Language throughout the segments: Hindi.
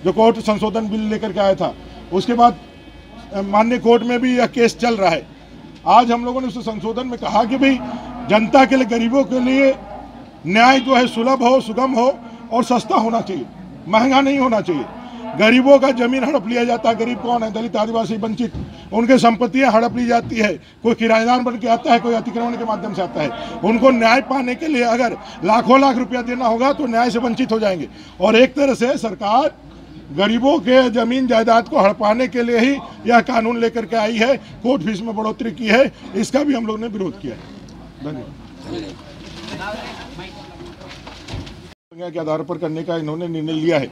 जो कोर्ट संशोधन बिल लेकर के आया था, उसके बाद माननीय कोर्ट में भी यह केस चल रहा है। आज हम लोगों ने उस संशोधन में कहा कि भाई जनता के लिए, गरीबों के लिए न्याय जो है सुलभ हो, सुगम हो और सस्ता होना चाहिए, महंगा नहीं होना चाहिए। गरीबों का जमीन हड़प लिया जाता है। गरीब कौन है? दलित, आदिवासी, वंचित, उनके संपत्तियां हड़प ली जाती है। कोई किराएदार बन के आता है, कोई अतिक्रमण के माध्यम से आता है। उनको न्याय पाने के लिए अगर लाखों लाख रुपया देना होगा तो न्याय से वंचित हो जाएंगे। और एक तरह से सरकार गरीबों के जमीन जायदाद को हड़पाने के लिए ही यह कानून लेकर के आई है। कोर्ट फीस में बढ़ोतरी की है, इसका भी हम लोग ने विरोध किया है। धन्यवाद। के आधार पर करने का इन्होंने निर्णय लिया है।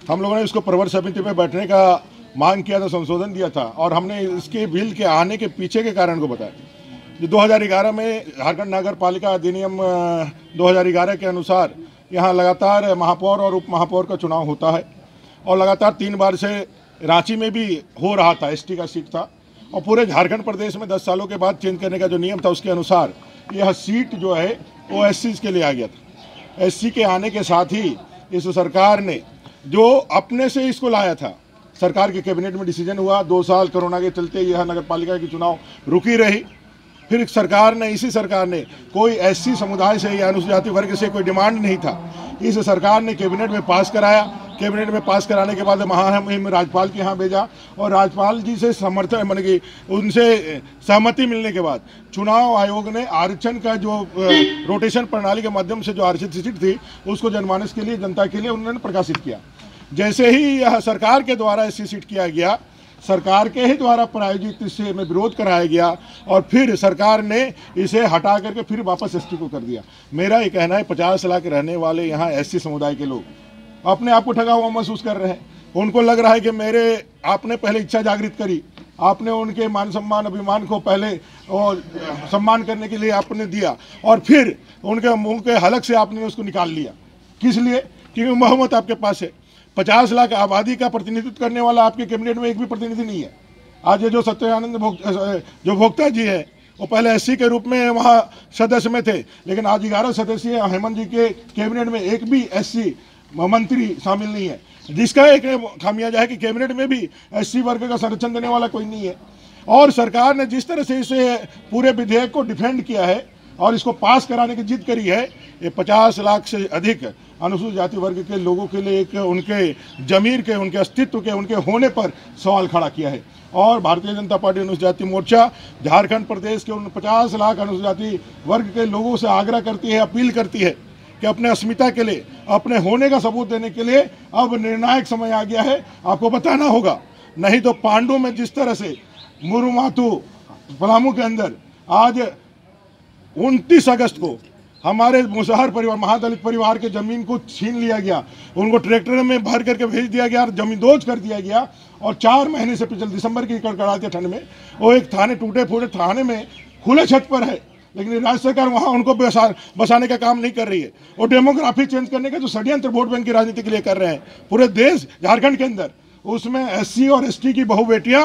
हम लोगों ने इसको प्रवर समिति में बैठने का मांग किया था, संशोधन दिया था, और हमने इसके बिल के आने के पीछे के कारण को बताया। जो 2011 में झारखंड नगर पालिका अधिनियम 2011 के अनुसार यहाँ लगातार महापौर और उप महापौर का चुनाव होता है, और लगातार 3 बार से रांची में भी हो रहा था। एसटी का सीट था, और पूरे झारखंड प्रदेश में 10 सालों के बाद चेंज करने का जो नियम था उसके अनुसार यह सीट जो है वो एससी के लिए आ गया था। एससी के आने के साथ ही इस सरकार ने जो अपने से इसको लाया था, सरकार के कैबिनेट में डिसीजन हुआ, 2 साल कोरोना के चलते यह नगर पालिका की चुनाव रुकी रही। फिर इसी सरकार ने कोई एससी समुदाय से या अनुसूचित जाति वर्ग से कोई डिमांड नहीं था, इस सरकार ने कैबिनेट में पास कराया। कैबिनेट में पास कराने के बाद महामहिम राज्यपाल के यहाँ भेजा, और राज्यपाल जी से समर्थन मान कि उनसे सहमति मिलने के बाद चुनाव आयोग ने आरक्षण का जो रोटेशन प्रणाली के माध्यम से जो आरक्षित सीट थी उसको जनमानस के लिए, जनता के लिए उन्होंने प्रकाशित किया। जैसे ही यह सरकार के द्वारा एससी सीट किया गया, सरकार के ही द्वारा प्रायोजित इससे में विरोध कराया गया, और फिर सरकार ने इसे हटा करके फिर वापस एसटी को कर दिया। मेरा ये कहना है 50 लाख रहने वाले यहाँ एससी समुदाय के लोग अपने आप को ठगा हुआ महसूस कर रहे हैं। उनको लग रहा है कि आपने पहले इच्छा जागृत करी, आपने उनके मान सम्मान अभिमान को पहले और सम्मान करने के लिए आपने दिया, और फिर उनके मुंह के हलक से आपने उसको निकाल लिया। किस लिए? क्योंकि बहुमत आपके पास है। 50 लाख आबादी का प्रतिनिधित्व करने वाला आपके कैबिनेट में एक भी प्रतिनिधि नहीं है। आज ये जो सत्यानंद जो भोक्ता जी है, वो पहले एससी के रूप में वहाँ सदस्य में थे, लेकिन आज 11 सदस्य हेमंत जी के कैबिनेट में एक भी एससी मंत्री शामिल नहीं है, जिसका एक खामियाजा है कि कैबिनेट में भी एससी वर्ग का संरक्षण देने वाला कोई नहीं है। और सरकार ने जिस तरह से इसे पूरे विधेयक को डिफेंड किया है और इसको पास कराने की जिद करी है, ये 50 लाख से अधिक अनुसूचित जाति वर्ग के लोगों के लिए एक उनके जमीर के, उनके अस्तित्व के, उनके होने पर सवाल खड़ा किया है। और भारतीय जनता पार्टी अनुसूचित जाति मोर्चा झारखंड प्रदेश के उन 50 लाख अनुसूचित जाति वर्ग के लोगों से आग्रह करती है, अपील करती है कि अपने अस्मिता के लिए, अपने होने का सबूत देने के लिए अब निर्णायक समय आ गया है। आपको बताना होगा, नहीं तो पांडु में जिस तरह से मुरुमातु पलामू के अंदर आज 29 अगस्त को हमारे मुसहर परिवार, महादलित परिवार के जमीन को छीन लिया गया, उनको ट्रैक्टर में भर करके भेज दिया गया, जमींदोज कर दिया गया, और 4 महीने से पिछले दिसंबर की कड़कड़ाती ठंड में वो एक थाने, टूटे फूटे थाने में खुले छत पर है, लेकिन राज्य सरकार वहाँ उनको बसाने का काम नहीं कर रही है। और डेमोग्राफी चेंज करने का जो षड्यंत्र वोट बैंक की राजनीति के लिए कर रहे हैं पूरे देश झारखंड के अंदर, उसमें एससी और एसटी की बहु बेटियाँ